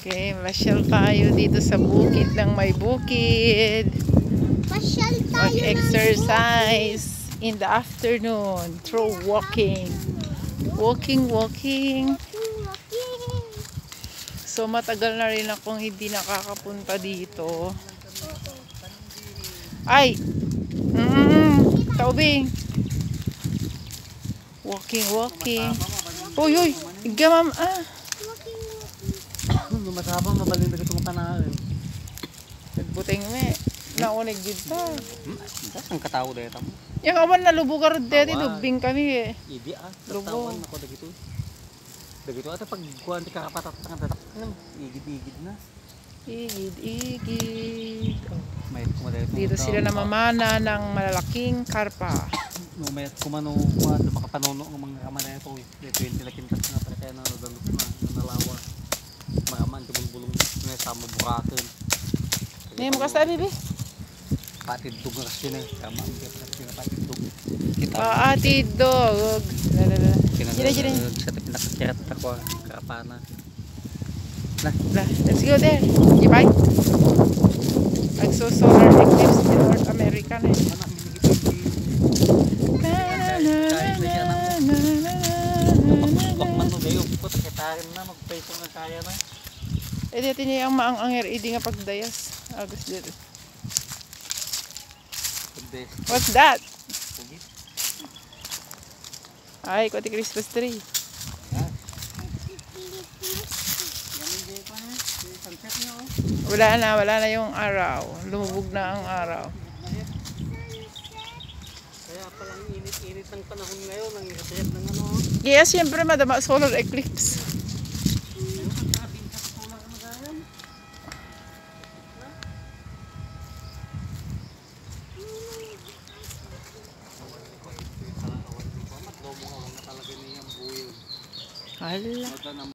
Okay, masyal tayo dito sa bukid ng may bukid. Masyal tayo Mag-exercise in the afternoon through walking. Walking. So matagal na rin akong hindi nakakapunta dito. Ay! Taubing! Walking. Uy! Igamam! Masabang mabalin na itong panahon. Nagbuting me. Naunig yun ta. Ang katao dito mo. Yung awan na lubugar dito. Lubing kami eh. Idi Lubo. tatawan ako dagito. Dagito ata pag kuan ti kakapatak igid na. Igid. May kumaday Dito sila namamana ng malalaking karpa. No may kumano kuan makapanono ng mga kamanay to. 20 lakintas na para kaya na nadalot na nalawa. Magaman bulong na sama buraken. May mo kasi bibi. Patidog na kasi na kama ang patidog. Paatidog. Jina. Sa pinakakirat ako karapana. Let's go there. Bye. Nagso-solar eclipse in North America na eh. Eh dito niya ang maang-anger idi nga pagdayas. Agos dito. What's that? Ay, kuti Christmas tree. Wala na yung araw. Lumubog na ang araw. Kaya palang init-init ng panahon ngayon, ang ikasayat ng ano. Yes, siyempre madama solar eclipse. Hala.